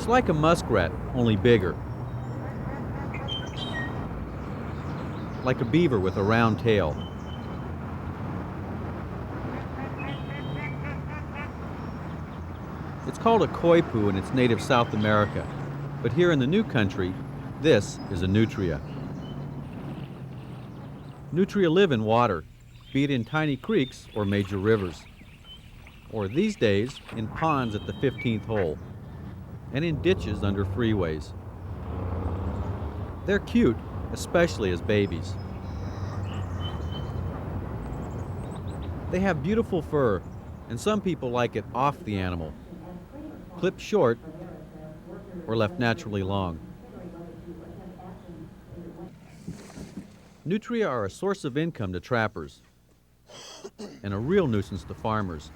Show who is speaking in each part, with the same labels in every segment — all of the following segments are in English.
Speaker 1: It's like a muskrat, only bigger. Like a beaver with a round tail. It's called a koipu in its native South America, but here in the new country, this is a nutria. Nutria live in water, be it in tiny creeks or major rivers, or these days in ponds at the 15th hole, and in ditches under freeways. They're cute, especially as babies. They have beautiful fur, and some people like it off the animal, clipped short or left naturally long. Nutria are a source of income to trappers and a real nuisance to farmers.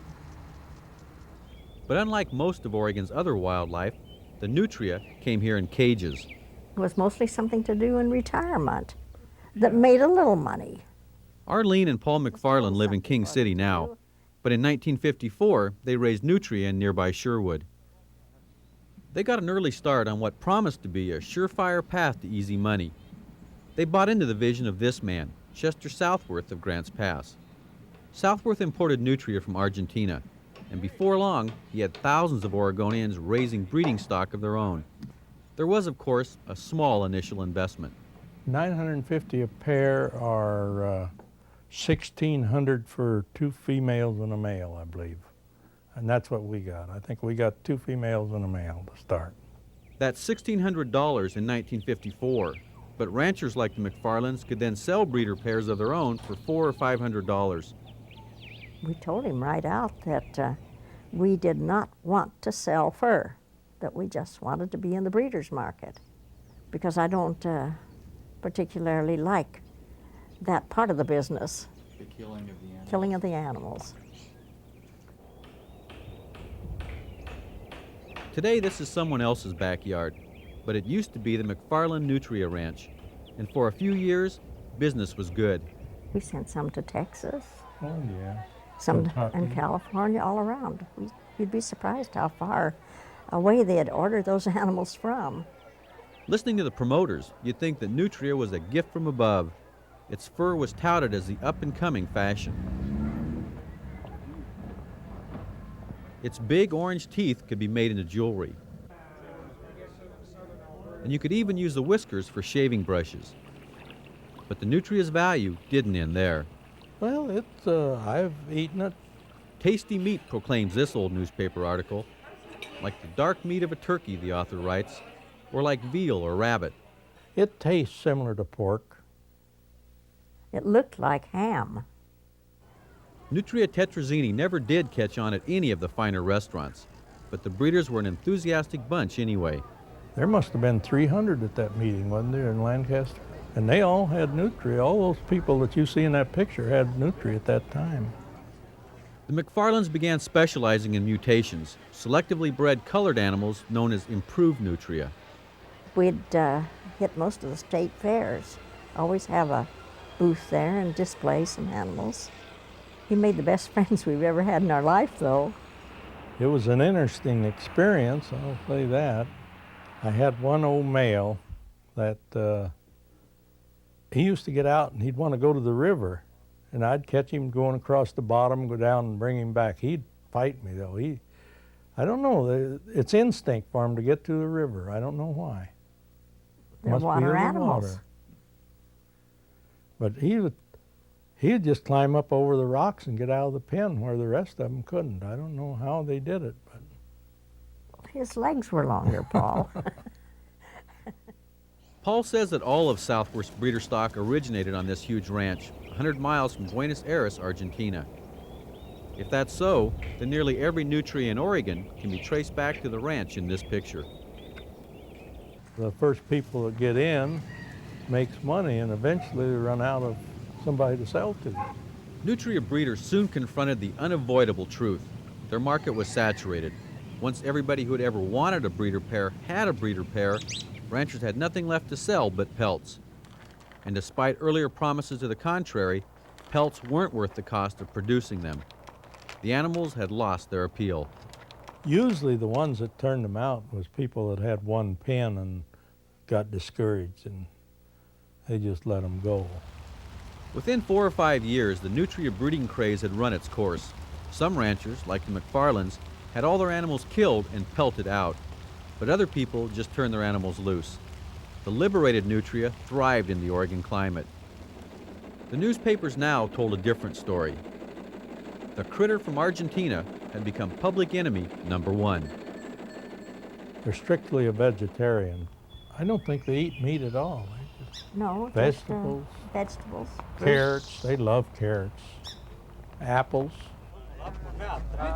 Speaker 1: But unlike most of Oregon's other wildlife, the nutria came here in cages.
Speaker 2: It was mostly something to do in retirement that made a little money.
Speaker 1: Arlene and Paul McFarland live in King City now, but in 1954 they raised nutria in nearby Sherwood. They got an early start on what promised to be a surefire path to easy money. They bought into the vision of this man, Chester Southworth of Grants Pass. Southworth imported nutria from Argentina, and before long, he had thousands of Oregonians raising breeding stock of their own. There was, of course, a small initial investment.
Speaker 3: $950 a pair, or $1,600 for 2 females and a male, I believe. And that's what we got. I think we got 2 females and a male to start.
Speaker 1: That's $1,600 in 1954, but ranchers like the McFarlands could then sell breeder pairs of their own for $400 or $500.
Speaker 2: We told him right out that we did not want to sell fur, that we just wanted to be in the breeder's market, because I don't particularly like that part of the business.
Speaker 4: The killing of the animals.
Speaker 2: Killing of the animals.
Speaker 1: Today, this is someone else's backyard, but it used to be the McFarland Nutria Ranch, and for a few years, business was good.
Speaker 2: We sent some to Texas,
Speaker 3: Oh, yeah.
Speaker 2: some
Speaker 3: Kentucky.
Speaker 2: in California, all around. You'd be surprised how far away they had ordered those animals from.
Speaker 1: Listening to the promoters, you'd think that Nutria was a gift from above. Its fur was touted as the up-and-coming fashion. Its big orange teeth could be made into jewelry. And you could even use the whiskers for shaving brushes. But the Nutria's value didn't end there.
Speaker 3: Well, it's, I've eaten it.
Speaker 1: Tasty meat, proclaims this old newspaper article. Like the dark meat of a turkey, the author writes, or like veal or rabbit.
Speaker 3: It tastes similar to pork.
Speaker 2: It looked like ham.
Speaker 1: Nutria tetrazzini never did catch on at any of the finer restaurants, but the breeders were an enthusiastic bunch anyway.
Speaker 3: There must have been 300 at that meeting, wasn't there, in Lancaster? And they all had nutria. All those people that you see in that picture had nutria at that time.
Speaker 1: The McFarlands began specializing in mutations, selectively bred colored animals known as improved nutria.
Speaker 2: We'd hit most of the state fairs, always have a booth there and display some animals. He made the best friends we've ever had in our life, though.
Speaker 3: It was an interesting experience, I'll say that. I had one old male that he used to get out and he'd want to go to the river, and I'd catch him going across the bottom, go down and bring him back. He'd fight me, though. I don't know, it's instinct for him to get to the river. I don't know why.
Speaker 2: They're
Speaker 3: Must be
Speaker 2: water
Speaker 3: in the
Speaker 2: animals.
Speaker 3: water. But he'd just climb up over the rocks and get out of the pen where the rest of them couldn't. I don't know how they did it, but
Speaker 2: His legs were longer, Paul.
Speaker 1: Paul says that all of Southworth's breeder stock originated on this huge ranch, 100 miles from Buenos Aires, Argentina. If that's so, then nearly every nutria in Oregon can be traced back to the ranch in this picture.
Speaker 3: the first people that get in makes money, and eventually they run out of somebody to sell to.
Speaker 1: Nutria breeders soon confronted the unavoidable truth. Their market was saturated. Once everybody who had ever wanted a breeder pair had a breeder pair, ranchers had nothing left to sell but pelts. And despite earlier promises to the contrary, pelts weren't worth the cost of producing them. The animals had lost their appeal.
Speaker 3: Usually the ones that turned them out was people that had one pen and got discouraged, and they just let them go.
Speaker 1: Within 4 or 5 years, the nutria breeding craze had run its course. Some ranchers, like the McFarlands, had all their animals killed and pelted out, but other people just turned their animals loose. The liberated nutria thrived in the Oregon climate. The newspapers now told a different story. The critter from Argentina had become public enemy #1.
Speaker 3: They're strictly a vegetarian. I don't think they eat meat at all. They just
Speaker 2: No,
Speaker 3: vegetables,
Speaker 2: just vegetables.
Speaker 3: carrots, they love carrots, apples.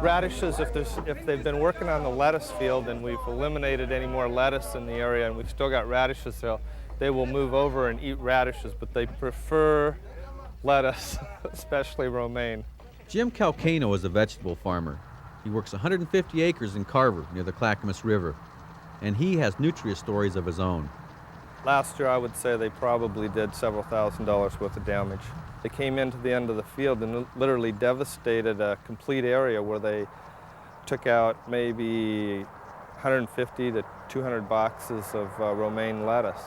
Speaker 4: Radishes, if they've been working on the lettuce field and we've eliminated any more lettuce in the area and we've still got radishes there, they will move over and eat radishes, but they prefer lettuce, especially romaine.
Speaker 1: Jim Calcano is a vegetable farmer. He works 150 acres in Carver near the Clackamas River, and he has nutria stories of his own.
Speaker 4: Last year, I would say they probably did several $1,000s worth of damage. They came into the end of the field and literally devastated a complete area where they took out maybe 150 to 200 boxes of romaine lettuce.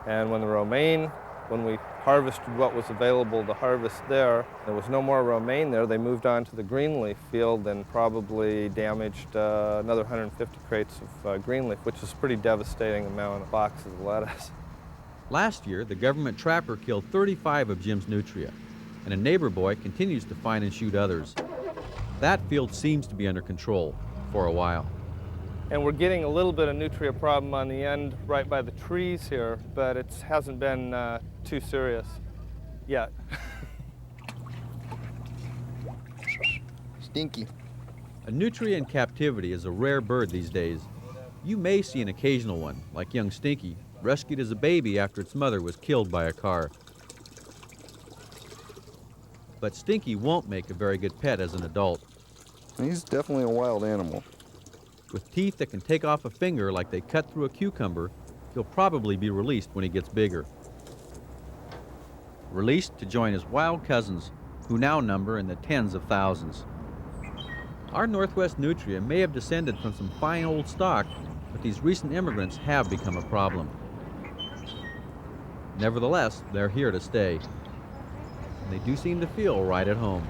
Speaker 4: And when we harvested what was available to harvest there was no more romaine there. They moved on to the greenleaf field and probably damaged another 150 crates of greenleaf, which is a pretty devastating amount of boxes of lettuce.
Speaker 1: Last year, the government trapper killed 35 of Jim's nutria, and a neighbor boy continues to find and shoot others. That field seems to be under control for a while.
Speaker 4: And we're getting a little bit of nutria problem on the end right by the trees here, but it hasn't been too serious yet.
Speaker 5: Stinky.
Speaker 1: A nutria in captivity is a rare bird these days. You may see an occasional one, like young Stinky, rescued as a baby after its mother was killed by a car. But Stinky won't make a very good pet as an adult.
Speaker 5: He's definitely a wild animal.
Speaker 1: With teeth that can take off a finger like they cut through a cucumber, he'll probably be released when he gets bigger. Released to join his wild cousins, who now number in the tens of thousands. Our Northwest nutria may have descended from some fine old stock, but these recent immigrants have become a problem. Nevertheless, they're here to stay. And they do seem to feel right at home.